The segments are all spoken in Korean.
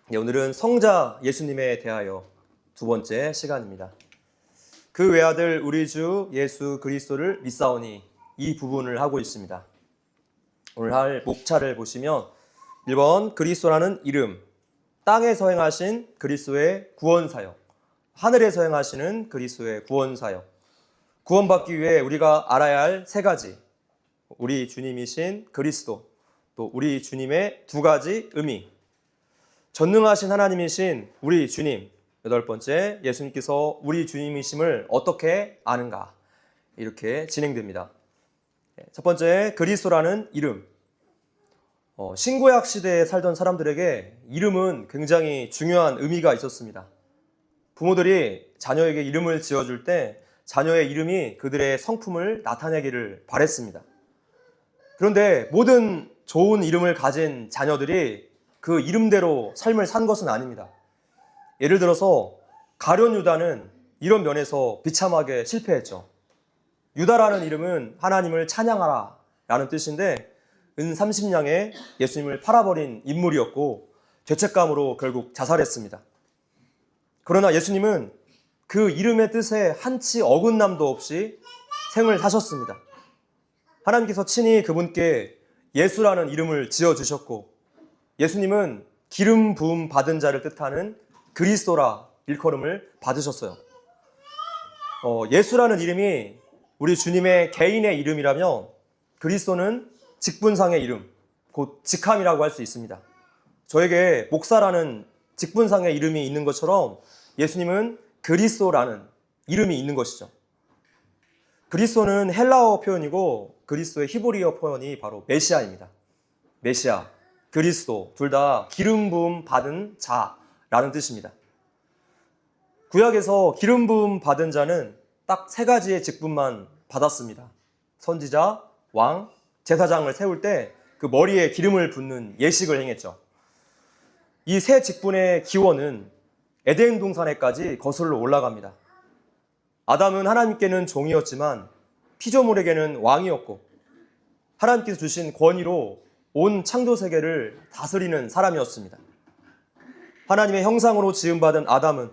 네, 오늘은 성자 예수님에 대하여 두 번째 시간입니다. 그 외아들 우리 주 예수 그리스도를 믿사오니 이 부분을 하고 있습니다. 오늘 할 목차를 보시면 1번 그리스도라는 이름, 땅에서 행하신 그리스도의 구원사역, 하늘에서 행하시는 그리스도의 구원사역, 구원받기 위해 우리가 알아야 할 세 가지, 우리 주님이신 그리스도, 또 우리 주님의 두 가지 의미, 전능하신 하나님이신 우리 주님, 여덟 번째 예수님께서 우리 주님이심을 어떻게 아는가, 이렇게 진행됩니다. 첫 번째 그리스도라는 이름. 신구약 시대에 살던 사람들에게 이름은 굉장히 중요한 의미가 있었습니다. 부모들이 자녀에게 이름을 지어줄 때 자녀의 이름이 그들의 성품을 나타내기를 바랬습니다. 그런데 모든 좋은 이름을 가진 자녀들이 그 이름대로 삶을 산 것은 아닙니다. 예를 들어서 가룟 유다는 이런 면에서 비참하게 실패했죠. 유다라는 이름은 하나님을 찬양하라 라는 뜻인데 은 30냥에 예수님을 팔아버린 인물이었고 죄책감으로 결국 자살했습니다. 그러나 예수님은 그 이름의 뜻에 한치 어긋남도 없이 생을 사셨습니다. 하나님께서 친히 그분께 예수라는 이름을 지어주셨고 예수님은 기름 부음 받은 자를 뜻하는 그리스도라 일컬음을 받으셨어요. 예수라는 이름이 우리 주님의 개인의 이름이라면 그리스도는 직분상의 이름, 곧 직함이라고 할 수 있습니다. 저에게 목사라는 직분상의 이름이 있는 것처럼 예수님은 그리스도라는 이름이 있는 것이죠. 그리스도는 헬라어 표현이고 그리스도의 히브리어 표현이 바로 메시아입니다. 메시아, 그리스도 둘 다 기름 부음 받은 자라는 뜻입니다. 구약에서 기름 부음 받은 자는 딱 세 가지의 직분만 받았습니다. 선지자, 왕, 제사장을 세울 때 그 머리에 기름을 붓는 예식을 행했죠. 이 세 직분의 기원은 에덴 동산에까지 거슬러 올라갑니다. 아담은 하나님께는 종이었지만 피조물에게는 왕이었고 하나님께서 주신 권위로 온 창조 세계를 다스리는 사람이었습니다. 하나님의 형상으로 지음받은 아담은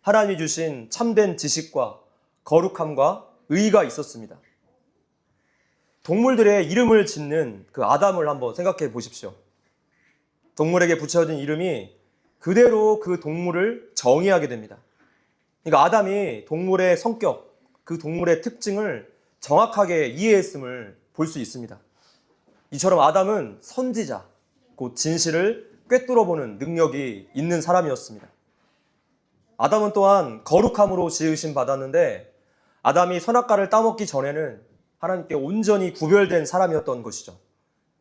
하나님이 주신 참된 지식과 거룩함과 의의가 있었습니다. 동물들의 이름을 짓는 그 아담을 한번 생각해 보십시오. 동물에게 붙여진 이름이 그대로 그 동물을 정의하게 됩니다. 그러니까 아담이 동물의 성격, 그 동물의 특징을 정확하게 이해했음을 볼 수 있습니다. 이처럼 아담은 선지자, 곧 진실을 꿰뚫어보는 능력이 있는 사람이었습니다. 아담은 또한 거룩함으로 지으심 받았는데 아담이 선악과를 따먹기 전에는 하나님께 온전히 구별된 사람이었던 것이죠.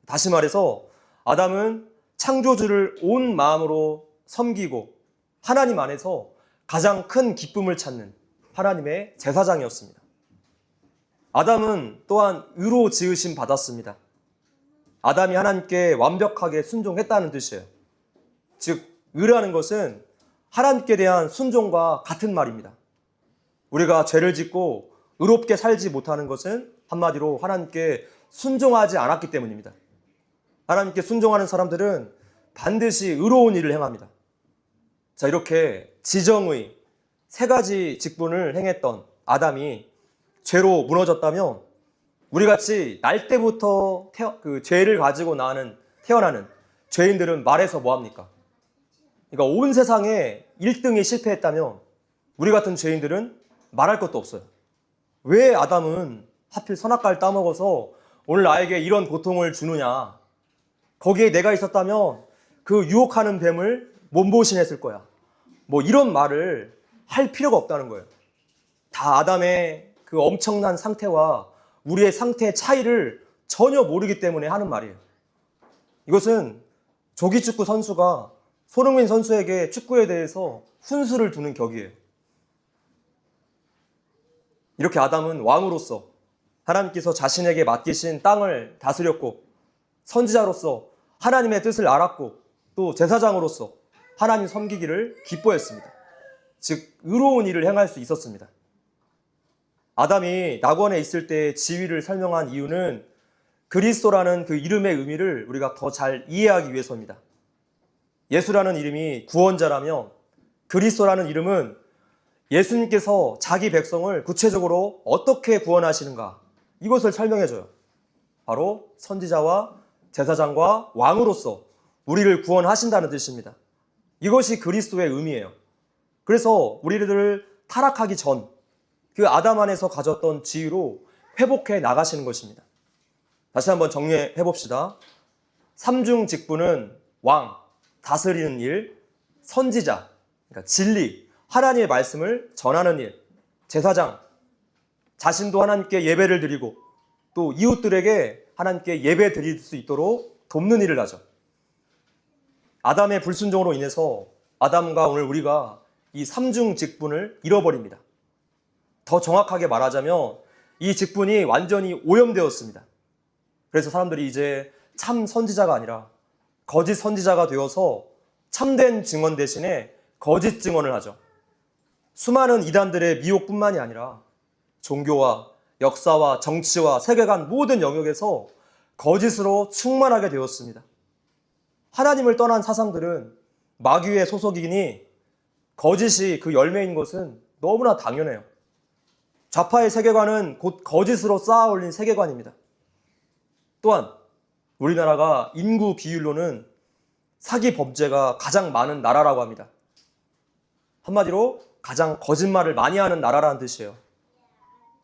다시 말해서 아담은 창조주를 온 마음으로 섬기고 하나님 안에서 가장 큰 기쁨을 찾는 하나님의 제사장이었습니다. 아담은 또한 의로 지으심 받았습니다. 아담이 하나님께 완벽하게 순종했다는 뜻이에요. 즉, 의라는 것은 하나님께 대한 순종과 같은 말입니다. 우리가 죄를 짓고 의롭게 살지 못하는 것은 한마디로 하나님께 순종하지 않았기 때문입니다. 하나님께 순종하는 사람들은 반드시 의로운 일을 행합니다. 자, 이렇게 지정의 세 가지 직분을 행했던 아담이 죄로 무너졌다면 우리같이 날 때부터 그 죄를 가지고 태어나는 죄인들은 말해서 뭐합니까? 그러니까 온 세상에 1등이 실패했다면 우리 같은 죄인들은 말할 것도 없어요. 왜 아담은 하필 선악과를 따먹어서 오늘 나에게 이런 고통을 주느냐? 거기에 내가 있었다면 그 유혹하는 뱀을 몸보신했을 거야. 뭐 이런 말을 할 필요가 없다는 거예요. 다 아담의 그 엄청난 상태와 우리의 상태의 차이를 전혀 모르기 때문에 하는 말이에요. 이것은 조기축구 선수가 손흥민 선수에게 축구에 대해서 훈수를 두는 격이에요. 이렇게 아담은 왕으로서 하나님께서 자신에게 맡기신 땅을 다스렸고 선지자로서 하나님의 뜻을 알았고 또 제사장으로서 하나님 섬기기를 기뻐했습니다. 즉 의로운 일을 행할 수 있었습니다. 아담이 낙원에 있을 때의 지위를 설명한 이유는 그리스도라는 그 이름의 의미를 우리가 더 잘 이해하기 위해서입니다. 예수라는 이름이 구원자라면 그리스도라는 이름은 예수님께서 자기 백성을 구체적으로 어떻게 구원하시는가, 이것을 설명해줘요. 바로 선지자와 제사장과 왕으로서 우리를 구원하신다는 뜻입니다. 이것이 그리스도의 의미예요. 그래서 우리를 타락하기 전 그 아담 안에서 가졌던 지위로 회복해 나가시는 것입니다. 다시 한번 정리해 봅시다. 삼중 직분은 왕, 다스리는 일, 선지자, 그러니까 진리, 하나님의 말씀을 전하는 일, 제사장, 자신도 하나님께 예배를 드리고 또 이웃들에게 하나님께 예배 드릴 수 있도록 돕는 일을 하죠. 아담의 불순종으로 인해서 아담과 오늘 우리가 이 삼중 직분을 잃어버립니다. 더 정확하게 말하자면 이 직분이 완전히 오염되었습니다. 그래서 사람들이 이제 참 선지자가 아니라 거짓 선지자가 되어서 참된 증언 대신에 거짓 증언을 하죠. 수많은 이단들의 미혹뿐만이 아니라 종교와 역사와 정치와 세계관 모든 영역에서 거짓으로 충만하게 되었습니다. 하나님을 떠난 사상들은 마귀의 소속이니 거짓이 그 열매인 것은 너무나 당연해요. 좌파의 세계관은 곧 거짓으로 쌓아 올린 세계관입니다. 또한 우리나라가 인구 비율로는 사기 범죄가 가장 많은 나라라고 합니다. 한마디로 가장 거짓말을 많이 하는 나라라는 뜻이에요.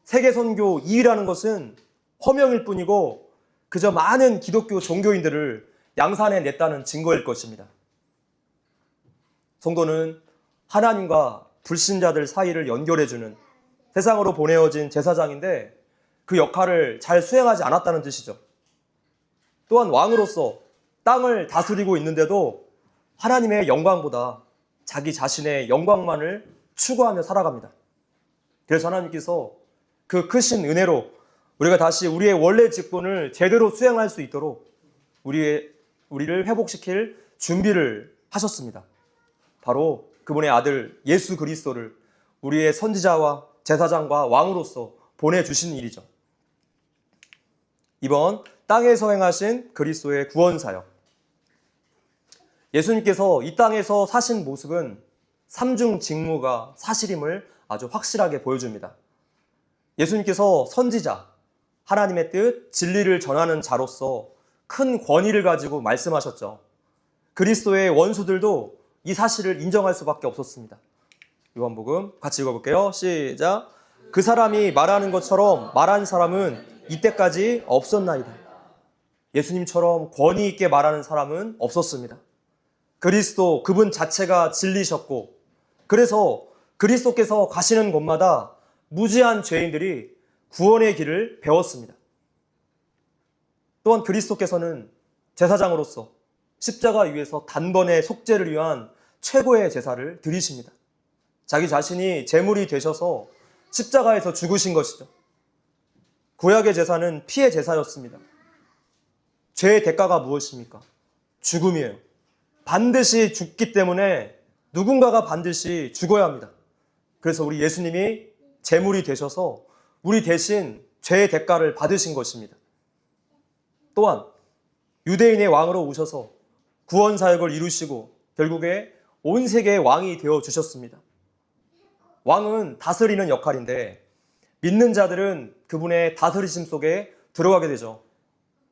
세계 선교 2위라는 것은 허명일 뿐이고 그저 많은 기독교 종교인들을 양산해 냈다는 증거일 것입니다. 성도는 하나님과 불신자들 사이를 연결해주는 세상으로 보내어진 제사장인데 그 역할을 잘 수행하지 않았다는 뜻이죠. 또한 왕으로서 땅을 다스리고 있는데도 하나님의 영광보다 자기 자신의 영광만을 추구하며 살아갑니다. 그래서 하나님께서 그 크신 은혜로 우리가 다시 우리의 원래 직분을 제대로 수행할 수 있도록 우리를 회복시킬 준비를 하셨습니다. 바로 그분의 아들 예수 그리스도를 우리의 선지자와 제사장과 왕으로서 보내주신 일이죠. 이번 땅에서 행하신 그리스도의 구원 사역. 예수님께서 이 땅에서 사신 모습은 삼중 직무가 사실임을 아주 확실하게 보여줍니다. 예수님께서 선지자, 하나님의 뜻, 진리를 전하는 자로서 큰 권위를 가지고 말씀하셨죠. 그리스도의 원수들도 이 사실을 인정할 수밖에 없었습니다. 요한복음 같이 읽어볼게요. 시작. 그 사람이 말하는 것처럼 말한 사람은 이때까지 없었나이다. 예수님처럼 권위 있게 말하는 사람은 없었습니다. 그리스도 그분 자체가 진리셨고 그래서 그리스도께서 가시는 곳마다 무지한 죄인들이 구원의 길을 배웠습니다. 또한 그리스도께서는 제사장으로서 십자가 위에서 단번에 속죄를 위한 최고의 제사를 드리십니다. 자기 자신이 제물이 되셔서 십자가에서 죽으신 것이죠. 구약의 제사는 피의 제사였습니다. 죄의 대가가 무엇입니까? 죽음이에요. 반드시 죽기 때문에 누군가가 반드시 죽어야 합니다. 그래서 우리 예수님이 제물이 되셔서 우리 대신 죄의 대가를 받으신 것입니다. 또한 유대인의 왕으로 오셔서 구원 사역을 이루시고 결국에 온 세계의 왕이 되어 주셨습니다. 왕은 다스리는 역할인데 믿는 자들은 그분의 다스리심 속에 들어가게 되죠.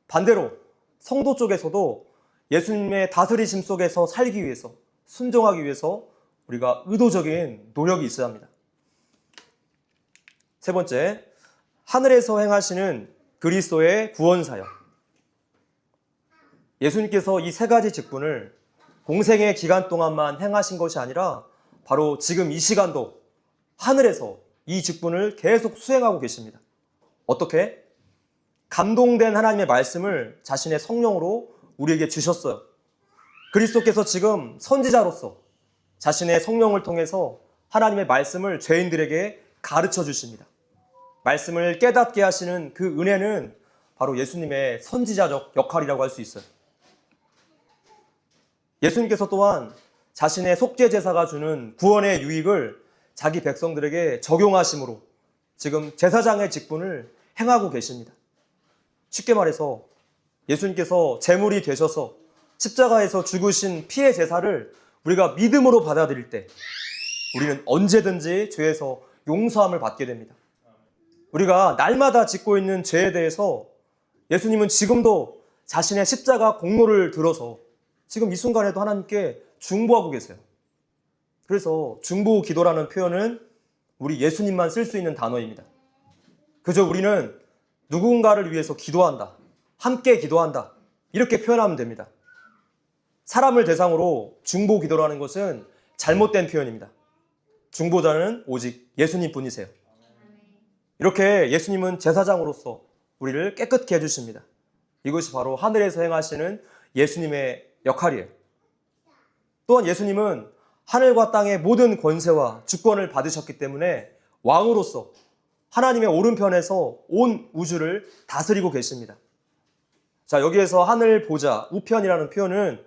반대로 성도 쪽에서도 예수님의 다스리심 속에서 살기 위해서, 순종하기 위해서 우리가 의도적인 노력이 있어야 합니다. 세 번째, 하늘에서 행하시는 그리스도의 구원 사역. 예수님께서 이 세 가지 직분을 공생의 기간 동안만 행하신 것이 아니라 바로 지금 이 시간도 하늘에서 이 직분을 계속 수행하고 계십니다. 어떻게? 감동된 하나님의 말씀을 자신의 성령으로 우리에게 주셨어요. 그리스도께서 지금 선지자로서 자신의 성령을 통해서 하나님의 말씀을 죄인들에게 가르쳐 주십니다. 말씀을 깨닫게 하시는 그 은혜는 바로 예수님의 선지자적 역할이라고 할 수 있어요. 예수님께서 또한 자신의 속죄 제사가 주는 구원의 유익을 자기 백성들에게 적용하심으로 지금 제사장의 직분을 행하고 계십니다. 쉽게 말해서 예수님께서 제물이 되셔서 십자가에서 죽으신 피의 제사를 우리가 믿음으로 받아들일 때 우리는 언제든지 죄에서 용서함을 받게 됩니다. 우리가 날마다 짓고 있는 죄에 대해서 예수님은 지금도 자신의 십자가 공로를 들어서 지금 이 순간에도 하나님께 중보하고 계세요. 그래서 중보 기도라는 표현은 우리 예수님만 쓸 수 있는 단어입니다. 그저 우리는 누군가를 위해서 기도한다, 함께 기도한다, 이렇게 표현하면 됩니다. 사람을 대상으로 중보 기도라는 것은 잘못된 표현입니다. 중보자는 오직 예수님 뿐이세요. 이렇게 예수님은 제사장으로서 우리를 깨끗게 해주십니다. 이것이 바로 하늘에서 행하시는 예수님의 역할이에요. 또한 예수님은 하늘과 땅의 모든 권세와 주권을 받으셨기 때문에 왕으로서 하나님의 오른편에서 온 우주를 다스리고 계십니다. 자, 여기에서 하늘 보좌, 우편이라는 표현은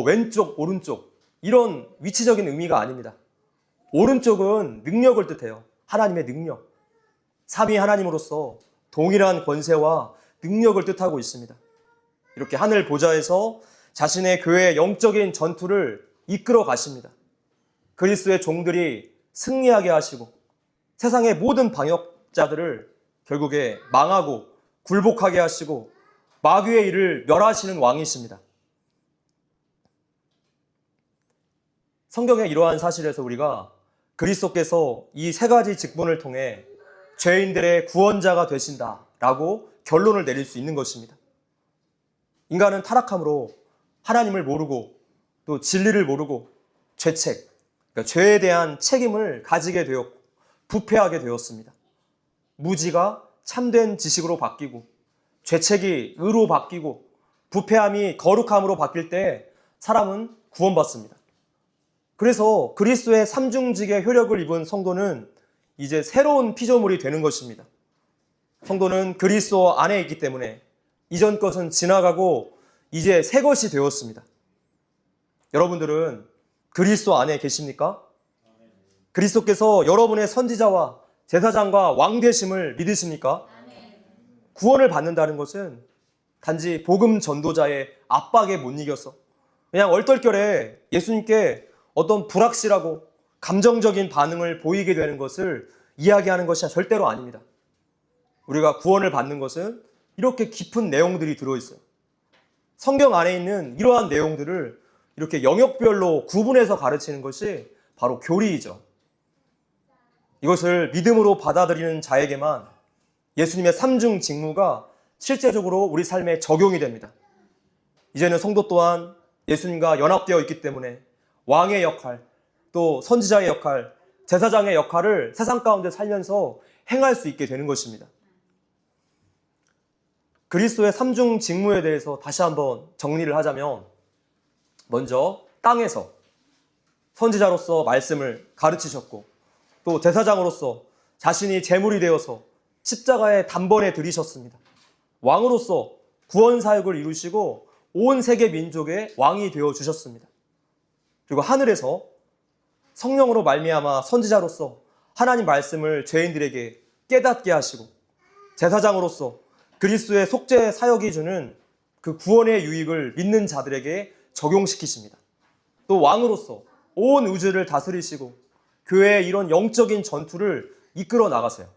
왼쪽, 오른쪽 이런 위치적인 의미가 아닙니다. 오른쪽은 능력을 뜻해요. 하나님의 능력. 삼위 하나님으로서 동일한 권세와 능력을 뜻하고 있습니다. 이렇게 하늘 보좌에서 자신의 교회의 영적인 전투를 이끌어 가십니다. 그리스도의 종들이 승리하게 하시고 세상의 모든 방역자들을 결국에 망하고 굴복하게 하시고 마귀의 일을 멸하시는 왕이십니다. 성경의 이러한 사실에서 우리가 그리스도께서 이 세 가지 직분을 통해 죄인들의 구원자가 되신다라고 결론을 내릴 수 있는 것입니다. 인간은 타락함으로 하나님을 모르고 또 진리를 모르고 죄책, 그러니까 죄에 대한 책임을 가지게 되었고 부패하게 되었습니다. 무지가 참된 지식으로 바뀌고 죄책이 의로 바뀌고 부패함이 거룩함으로 바뀔 때 사람은 구원받습니다. 그래서 그리스도의 삼중직의 효력을 입은 성도는 이제 새로운 피조물이 되는 것입니다. 성도는 그리스도 안에 있기 때문에 이전 것은 지나가고 이제 새 것이 되었습니다. 여러분들은 그리스도 안에 계십니까? 그리스도께서 여러분의 선지자와 제사장과 왕 되심을 믿으십니까? 구원을 받는다는 것은 단지 복음 전도자의 압박에 못 이겨서 그냥 얼떨결에 예수님께 어떤 불확실하고 감정적인 반응을 보이게 되는 것을 이야기하는 것이 절대로 아닙니다. 우리가 구원을 받는 것은 이렇게 깊은 내용들이 들어있어요. 성경 안에 있는 이러한 내용들을 이렇게 영역별로 구분해서 가르치는 것이 바로 교리이죠. 이것을 믿음으로 받아들이는 자에게만 예수님의 삼중 직무가 실제적으로 우리 삶에 적용이 됩니다. 이제는 성도 또한 예수님과 연합되어 있기 때문에 왕의 역할, 또 선지자의 역할, 제사장의 역할을 세상 가운데 살면서 행할 수 있게 되는 것입니다. 그리스도의 삼중 직무에 대해서 다시 한번 정리를 하자면, 먼저 땅에서 선지자로서 말씀을 가르치셨고, 또 제사장으로서 자신이 제물이 되어서 십자가에 단번에 들이셨습니다. 왕으로서 구원 사역을 이루시고 온 세계 민족의 왕이 되어 주셨습니다. 그리고 하늘에서 성령으로 말미암아 선지자로서 하나님 말씀을 죄인들에게 깨닫게 하시고, 제사장으로서 그리스도의 속죄 사역이 주는 그 구원의 유익을 믿는 자들에게 적용시키십니다. 또 왕으로서 온 우주를 다스리시고 교회의 이런 영적인 전투를 이끌어 나가세요.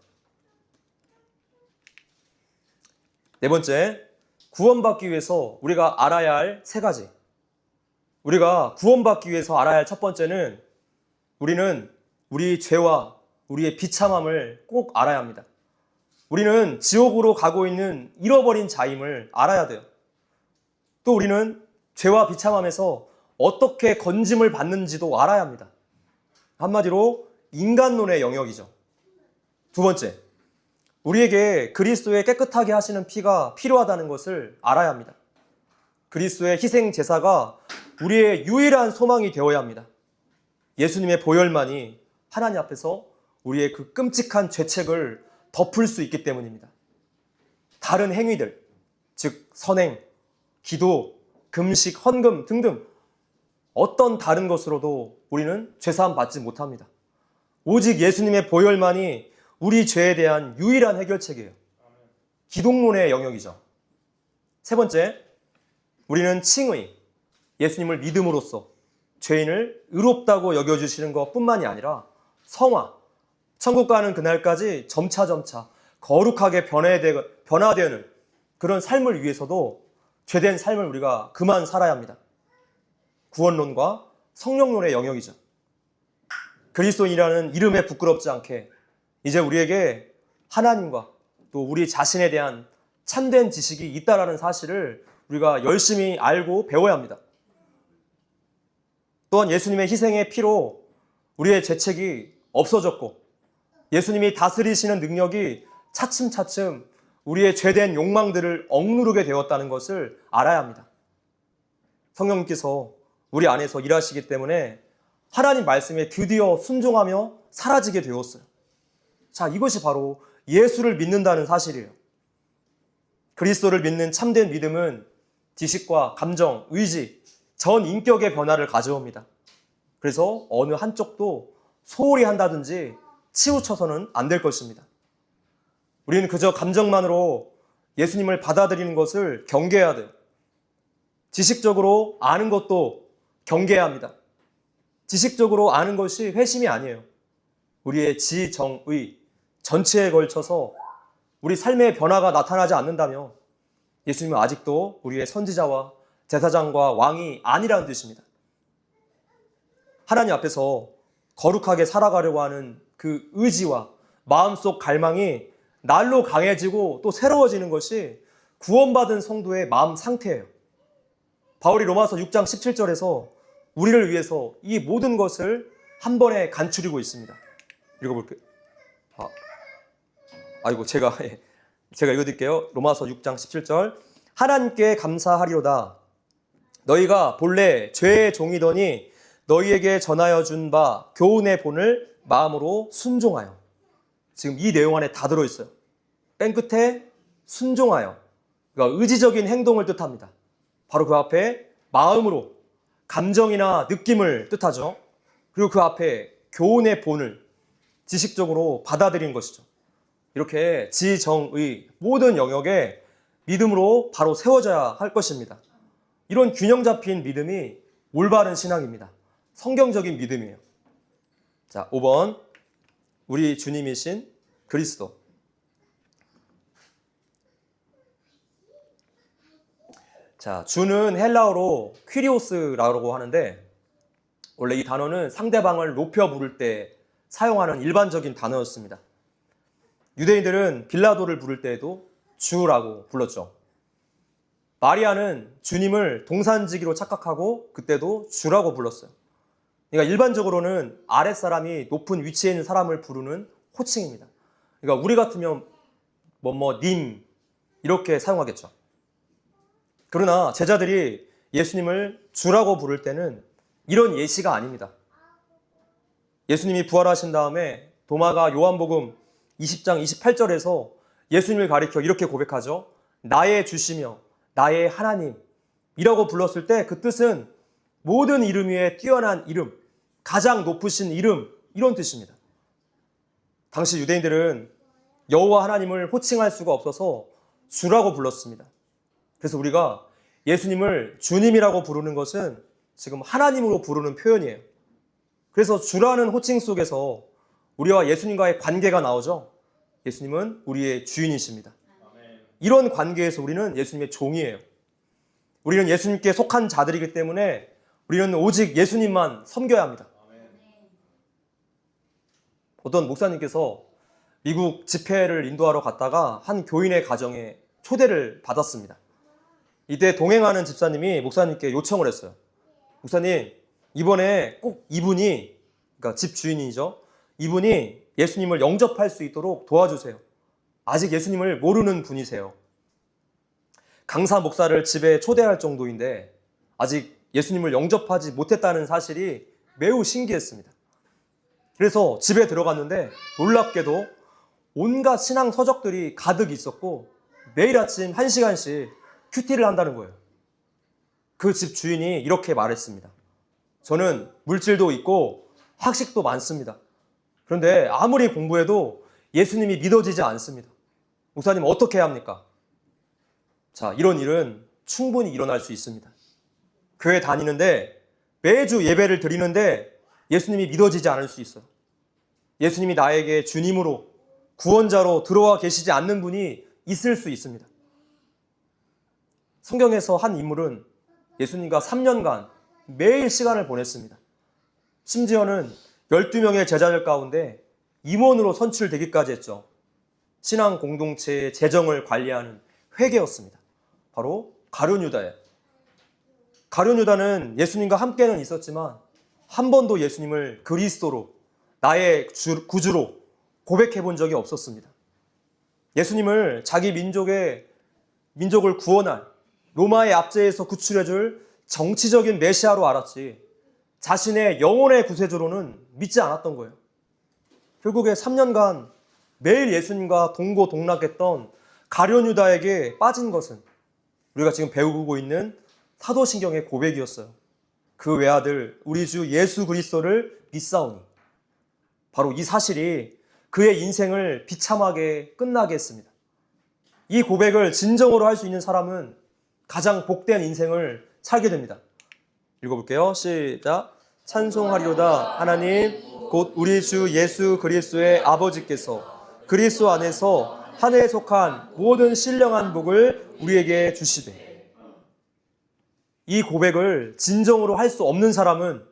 네 번째, 구원받기 위해서 우리가 알아야 할 세 가지. 우리가 구원받기 위해서 알아야 할 첫 번째는, 우리는 우리 죄와 우리의 비참함을 꼭 알아야 합니다. 우리는 지옥으로 가고 있는 잃어버린 자임을 알아야 돼요. 또 우리는 죄와 비참함에서 어떻게 건짐을 받는지도 알아야 합니다. 한마디로 인간론의 영역이죠. 두 번째, 우리에게 그리스도의 깨끗하게 하시는 피가 필요하다는 것을 알아야 합니다. 그리스도의 희생 제사가 우리의 유일한 소망이 되어야 합니다. 예수님의 보혈만이 하나님 앞에서 우리의 그 끔찍한 죄책을 덮을 수 있기 때문입니다. 다른 행위들, 즉 선행, 기도, 금식, 헌금 등등 어떤 다른 것으로도 우리는 죄사함 받지 못합니다. 오직 예수님의 보혈만이 우리 죄에 대한 유일한 해결책이에요. 기독론의 영역이죠. 세 번째, 우리는 칭의, 예수님을 믿음으로써 죄인을 의롭다고 여겨주시는 것뿐만이 아니라 성화, 천국 가는 그날까지 점차점차 거룩하게 변화되는 그런 삶을 위해서도 죄된 삶을 우리가 그만 살아야 합니다. 구원론과 성령론의 영역이죠. 그리스도인이라는 이름에 부끄럽지 않게 이제 우리에게 하나님과 또 우리 자신에 대한 참된 지식이 있다라는 사실을 우리가 열심히 알고 배워야 합니다. 또한 예수님의 희생의 피로 우리의 죄책이 없어졌고 예수님이 다스리시는 능력이 차츰차츰 우리의 죄된 욕망들을 억누르게 되었다는 것을 알아야 합니다. 성령님께서 우리 안에서 일하시기 때문에 하나님 말씀에 드디어 순종하며 사라지게 되었어요. 자, 이것이 바로 예수를 믿는다는 사실이에요. 그리스도를 믿는 참된 믿음은 지식과 감정, 의지, 전 인격의 변화를 가져옵니다. 그래서 어느 한쪽도 소홀히 한다든지 치우쳐서는 안 될 것입니다. 우리는 그저 감정만으로 예수님을 받아들이는 것을 경계해야 돼요. 지식적으로 아는 것도 경계해야 합니다. 지식적으로 아는 것이 회심이 아니에요. 우리의 지정의 전체에 걸쳐서 우리 삶의 변화가 나타나지 않는다면 예수님은 아직도 우리의 선지자와 제사장과 왕이 아니라는 뜻입니다. 하나님 앞에서 거룩하게 살아가려고 하는 그 의지와 마음속 갈망이 날로 강해지고 또 새로워지는 것이 구원받은 성도의 마음 상태예요. 바울이 로마서 6장 17절에서 우리를 위해서 이 모든 것을 한 번에 간추리고 있습니다. 읽어볼게요. 제가 읽어드릴게요. 로마서 6장 17절. 하나님께 감사하리로다. 너희가 본래 죄의 종이더니 너희에게 전하여 준 바 교훈의 본을 마음으로 순종하여. 지금 이 내용 안에 다 들어있어요. 맨 끝에 순종하여. 그러니까 의지적인 행동을 뜻합니다. 바로 그 앞에 마음으로 감정이나 느낌을 뜻하죠. 그리고 그 앞에 교훈의 본을 지식적으로 받아들인 것이죠. 이렇게 지정의 모든 영역에 믿음으로 바로 세워져야 할 것입니다. 이런 균형 잡힌 믿음이 올바른 신앙입니다. 성경적인 믿음이에요. 자, 5번. 우리 주님이신 그리스도. 자, 주는 헬라어로 퀴리오스라고 하는데 원래 이 단어는 상대방을 높여 부를 때 사용하는 일반적인 단어였습니다. 유대인들은 빌라도를 부를 때에도 주라고 불렀죠. 마리아는 주님을 동산지기로 착각하고 그때도 주라고 불렀어요. 그러니까 일반적으로는 아랫사람이 높은 위치에 있는 사람을 부르는 호칭입니다. 그러니까 우리 같으면 님 이렇게 사용하겠죠. 그러나 제자들이 예수님을 주라고 부를 때는 이런 예시가 아닙니다. 예수님이 부활하신 다음에 도마가 요한복음 20장 28절에서 예수님을 가리켜 이렇게 고백하죠. 나의 주시며 나의 하나님이라고 불렀을 때 그 뜻은 모든 이름 위에 뛰어난 이름, 가장 높으신 이름, 이런 뜻입니다. 당시 유대인들은 여호와 하나님을 호칭할 수가 없어서 주라고 불렀습니다. 그래서 우리가 예수님을 주님이라고 부르는 것은 지금 하나님으로 부르는 표현이에요. 그래서 주라는 호칭 속에서 우리와 예수님과의 관계가 나오죠. 예수님은 우리의 주인이십니다. 이런 관계에서 우리는 예수님의 종이에요. 우리는 예수님께 속한 자들이기 때문에 우리는 오직 예수님만 섬겨야 합니다. 어떤 목사님께서 미국 집회를 인도하러 갔다가 한 교인의 가정에 초대를 받았습니다. 이때 동행하는 집사님이 목사님께 요청을 했어요. 목사님, 이번에 꼭 이분이, 그러니까 집 주인이죠. 이분이 예수님을 영접할 수 있도록 도와주세요. 아직 예수님을 모르는 분이세요. 강사 목사를 집에 초대할 정도인데 아직 예수님을 영접하지 못했다는 사실이 매우 신기했습니다. 그래서 집에 들어갔는데 놀랍게도 온갖 신앙 서적들이 가득 있었고 매일 아침 1시간씩 큐티를 한다는 거예요. 그 집 주인이 이렇게 말했습니다. 저는 물질도 있고 학식도 많습니다. 그런데 아무리 공부해도 예수님이 믿어지지 않습니다. 목사님 어떻게 해야 합니까? 자, 이런 일은 충분히 일어날 수 있습니다. 교회 다니는데 매주 예배를 드리는데 예수님이 믿어지지 않을 수 있어요. 예수님이 나에게 주님으로 구원자로 들어와 계시지 않는 분이 있을 수 있습니다. 성경에서 한 인물은 예수님과 3년간 매일 시간을 보냈습니다. 심지어는 12명의 제자들 가운데 임원으로 선출되기까지 했죠. 신앙 공동체의 재정을 관리하는 회계였습니다. 바로 가룟 유다예요. 가룟 유다는 예수님과 함께는 있었지만 한 번도 예수님을 그리스도로 나의 구주로 고백해 본 적이 없었습니다. 예수님을 자기 민족을 구원할 로마의 압제에서 구출해 줄 정치적인 메시아로 알았지 자신의 영혼의 구세주로는 믿지 않았던 거예요. 결국에 3년간 매일 예수님과 동고동락했던 가룟 유다에게 빠진 것은 우리가 지금 배우고 있는 사도신경의 고백이었어요. 그 외아들 우리 주 예수 그리스도를 믿사오니. 바로 이 사실이 그의 인생을 비참하게 끝나게 했습니다. 이 고백을 진정으로 할 수 있는 사람은 가장 복된 인생을 살게 됩니다. 읽어볼게요. 시작. 찬송하리로다 하나님 곧 우리 주 예수 그리스도의 아버지께서 그리스도 안에서 하늘에 속한 모든 신령한 복을 우리에게 주시되. 이 고백을 진정으로 할 수 없는 사람은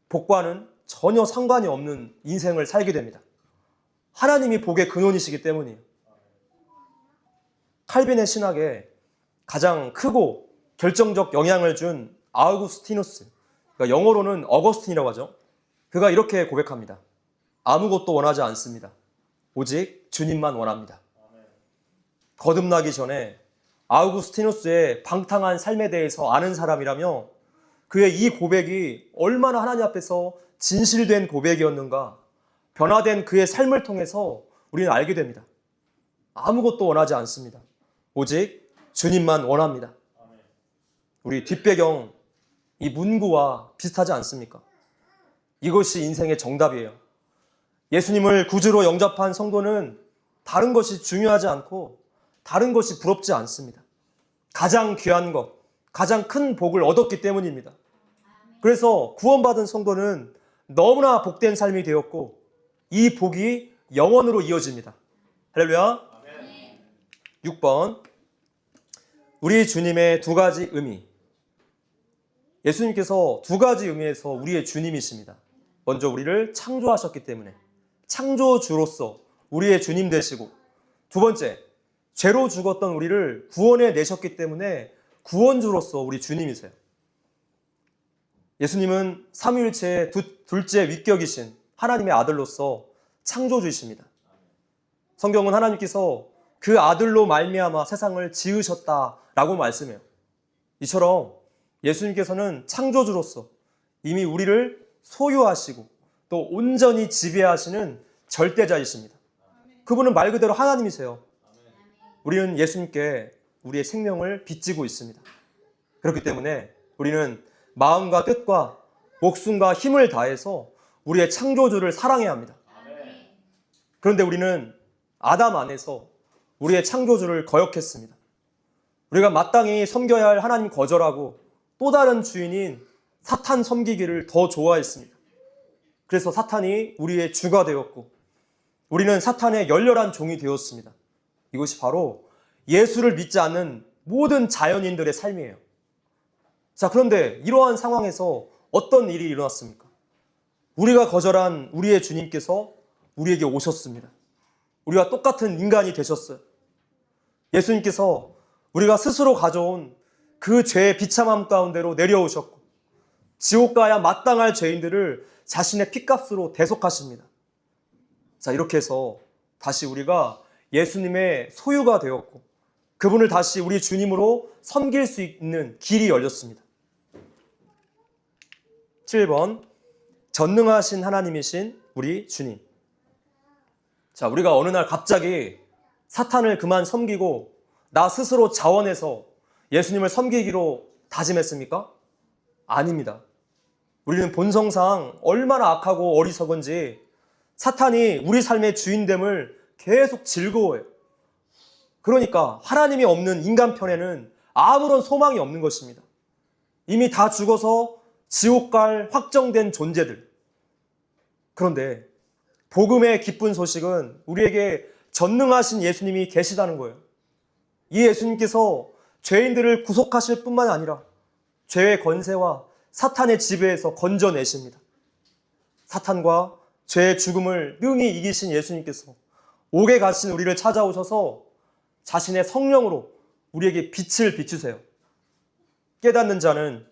복과는 전혀 상관이 없는 인생을 살게 됩니다. 하나님이 복의 근원이시기 때문이에요. 칼빈의 신학에 가장 크고 결정적 영향을 준 아우구스티누스, 그러니까 영어로는 어거스틴이라고 하죠. 그가 이렇게 고백합니다. 아무것도 원하지 않습니다. 오직 주님만 원합니다. 거듭나기 전에 아우구스티누스의 방탕한 삶에 대해서 아는 사람이라며 그의 이 고백이 얼마나 하나님 앞에서 진실된 고백이었는가, 변화된 그의 삶을 통해서 우리는 알게 됩니다. 아무것도 원하지 않습니다. 오직 주님만 원합니다. 우리 뒷배경, 이 문구와 비슷하지 않습니까? 이것이 인생의 정답이에요. 예수님을 구주로 영접한 성도는 다른 것이 중요하지 않고 다른 것이 부럽지 않습니다. 가장 귀한 것, 가장 큰 복을 얻었기 때문입니다. 그래서 구원받은 성도는 너무나 복된 삶이 되었고 이 복이 영원으로 이어집니다. 할렐루야. 6번, 우리 주님의 두 가지 의미. 예수님께서 두 가지 의미에서 우리의 주님이십니다. 먼저 우리를 창조하셨기 때문에 창조주로서 우리의 주님 되시고, 두 번째, 죄로 죽었던 우리를 구원해 내셨기 때문에 구원주로서 우리 주님이세요. 예수님은 삼위일체의 둘째 위격이신 하나님의 아들로서 창조주이십니다. 성경은 하나님께서 그 아들로 말미암아 세상을 지으셨다라고 말씀해요. 이처럼 예수님께서는 창조주로서 이미 우리를 소유하시고 또 온전히 지배하시는 절대자이십니다. 그분은 말 그대로 하나님이세요. 우리는 예수님께 우리의 생명을 빚지고 있습니다. 그렇기 때문에 우리는 마음과 뜻과 목숨과 힘을 다해서 우리의 창조주를 사랑해야 합니다. 그런데 우리는 아담 안에서 우리의 창조주를 거역했습니다. 우리가 마땅히 섬겨야 할 하나님 거절하고 또 다른 주인인 사탄 섬기기를 더 좋아했습니다. 그래서 사탄이 우리의 주가 되었고 우리는 사탄의 열렬한 종이 되었습니다. 이것이 바로 예수를 믿지 않는 모든 자연인들의 삶이에요. 자, 그런데 이러한 상황에서 어떤 일이 일어났습니까? 우리가 거절한 우리의 주님께서 우리에게 오셨습니다. 우리와 똑같은 인간이 되셨어요. 예수님께서 우리가 스스로 가져온 그 죄의 비참함 가운데로 내려오셨고 지옥 가야 마땅할 죄인들을 자신의 피값으로 대속하십니다. 자, 이렇게 해서 다시 우리가 예수님의 소유가 되었고 그분을 다시 우리 주님으로 섬길 수 있는 길이 열렸습니다. 7번, 전능하신 하나님이신 우리 주님. 자, 우리가 어느 날 갑자기 사탄을 그만 섬기고 나 스스로 자원해서 예수님을 섬기기로 다짐했습니까? 아닙니다. 우리는 본성상 얼마나 악하고 어리석은지 사탄이 우리 삶의 주인됨을 계속 즐거워해요. 그러니까 하나님이 없는 인간 편에는 아무런 소망이 없는 것입니다. 이미 다 죽어서 지옥 갈 확정된 존재들. 그런데 복음의 기쁜 소식은 우리에게 전능하신 예수님이 계시다는 거예요. 이 예수님께서 죄인들을 구속하실 뿐만 아니라 죄의 권세와 사탄의 지배에서 건져내십니다. 사탄과 죄의 죽음을 능히 이기신 예수님께서 옥에 갇힌 우리를 찾아오셔서 자신의 성령으로 우리에게 빛을 비추세요. 깨닫는 자는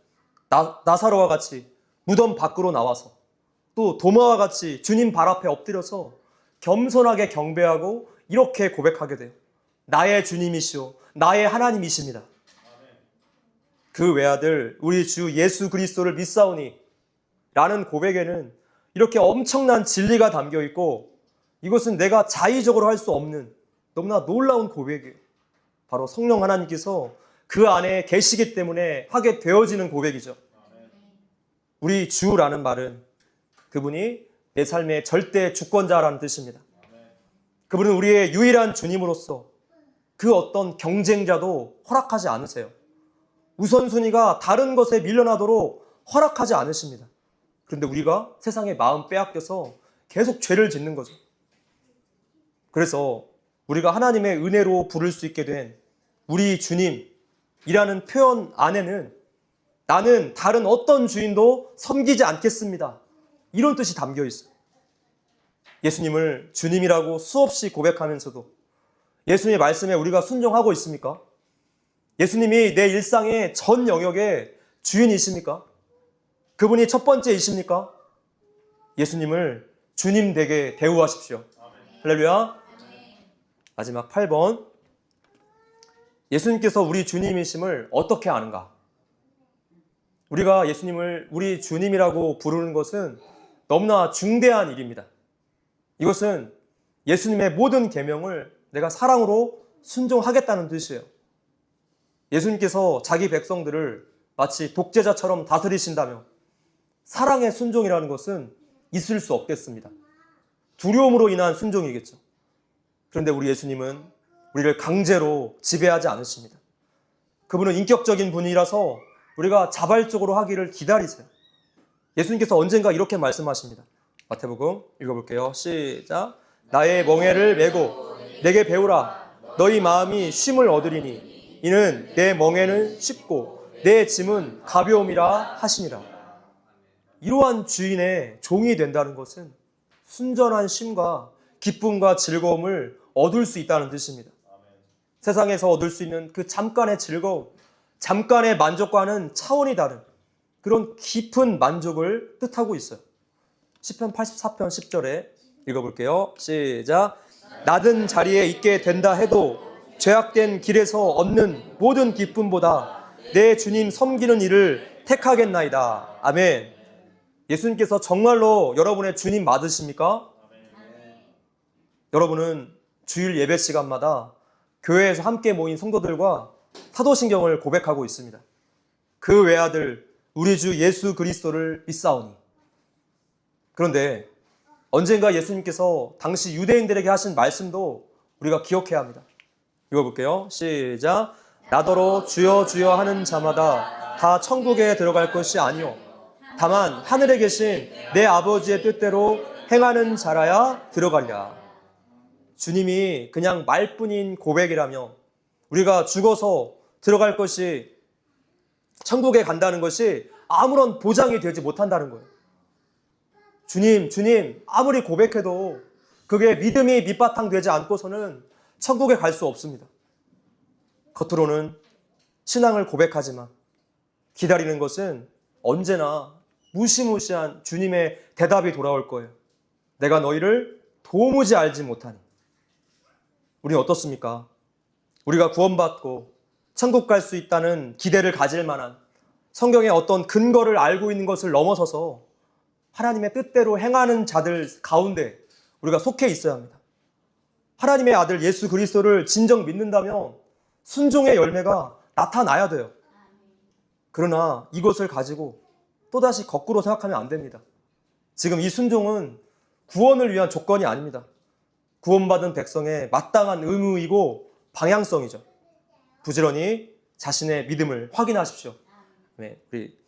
나사로와 같이 무덤 밖으로 나와서 또 도마와 같이 주님 발 앞에 엎드려서 겸손하게 경배하고 이렇게 고백하게 돼요. 나의 주님이시오, 나의 하나님이십니다. 그 외아들 우리 주 예수 그리스도를 믿사오니 라는 고백에는 이렇게 엄청난 진리가 담겨 있고, 이것은 내가 자의적으로 할 수 없는 너무나 놀라운 고백이에요. 바로 성령 하나님께서 그 안에 계시기 때문에 하게 되어지는 고백이죠. 우리 주라는 말은 그분이 내 삶의 절대 주권자라는 뜻입니다. 그분은 우리의 유일한 주님으로서 그 어떤 경쟁자도 허락하지 않으세요. 우선순위가 다른 것에 밀려나도록 허락하지 않으십니다. 그런데 우리가 세상에 마음 빼앗겨서 계속 죄를 짓는 거죠. 그래서 우리가 하나님의 은혜로 부를 수 있게 된 우리 주님이라는 표현 안에는 나는 다른 어떤 주인도 섬기지 않겠습니다, 이런 뜻이 담겨 있어요. 예수님을 주님이라고 수없이 고백하면서도 예수님의 말씀에 우리가 순종하고 있습니까? 예수님이 내 일상의 전 영역의 주인이십니까? 그분이 첫 번째이십니까? 예수님을 주님 되게 대우하십시오. 할렐루야. 마지막 8번. 예수님께서 우리 주님이심을 어떻게 아는가? 우리가 예수님을 우리 주님이라고 부르는 것은 너무나 중대한 일입니다. 이것은 예수님의 모든 계명을 내가 사랑으로 순종하겠다는 뜻이에요. 예수님께서 자기 백성들을 마치 독재자처럼 다스리신다며 사랑의 순종이라는 것은 있을 수 없겠습니다. 두려움으로 인한 순종이겠죠. 그런데 우리 예수님은 우리를 강제로 지배하지 않으십니다. 그분은 인격적인 분이라서 우리가 자발적으로 하기를 기다리세요. 예수님께서 언젠가 이렇게 말씀하십니다. 마태복음 읽어볼게요. 시작. 나의 멍에를 메고 내게 배우라. 너희 마음이 쉼을 얻으리니 이는 내 멍에는 쉽고 내 짐은 가벼움이라 하시니라. 이러한 주인의 종이 된다는 것은 순전한 쉼과 기쁨과 즐거움을 얻을 수 있다는 뜻입니다. 세상에서 얻을 수 있는 그 잠깐의 즐거움, 잠깐의 만족과는 차원이 다른 그런 깊은 만족을 뜻하고 있어요. 시편 84편 10절에 읽어볼게요. 시작. 낮은 자리에 있게 된다 해도 죄악된 길에서 얻는 모든 기쁨보다 내 주님 섬기는 일을 택하겠나이다. 아멘. 예수님께서 정말로 여러분의 주님 맞으십니까? 여러분은 주일 예배 시간마다 교회에서 함께 모인 성도들과 사도신경을 고백하고 있습니다. 그 외아들 우리 주 예수 그리스도를 믿사오니. 그런데 언젠가 예수님께서 당시 유대인들에게 하신 말씀도 우리가 기억해야 합니다. 읽어볼게요. 시작. 나더러 주여 주여 하는 자마다 다 천국에 들어갈 것이 아니요 다만 하늘에 계신 내 아버지의 뜻대로 행하는 자라야 들어가리라. 주님이 그냥 말뿐인 고백이라며 우리가 죽어서 들어갈 것이, 천국에 간다는 것이 아무런 보장이 되지 못한다는 거예요. 주님, 주님 아무리 고백해도 그게 믿음이 밑바탕 되지 않고서는 천국에 갈 수 없습니다. 겉으로는 신앙을 고백하지만 기다리는 것은 언제나 무시무시한 주님의 대답이 돌아올 거예요. 내가 너희를 도무지 알지 못하니. 우리는 어떻습니까? 우리가 구원받고 천국 갈 수 있다는 기대를 가질 만한 성경의 어떤 근거를 알고 있는 것을 넘어서서 하나님의 뜻대로 행하는 자들 가운데 우리가 속해 있어야 합니다. 하나님의 아들 예수 그리스도를 진정 믿는다면 순종의 열매가 나타나야 돼요. 그러나 이것을 가지고 또다시 거꾸로 생각하면 안 됩니다. 지금 이 순종은 구원을 위한 조건이 아닙니다. 구원받은 백성의 마땅한 의무이고 방향성이죠. 부지런히 자신의 믿음을 확인하십시오. 네, 우리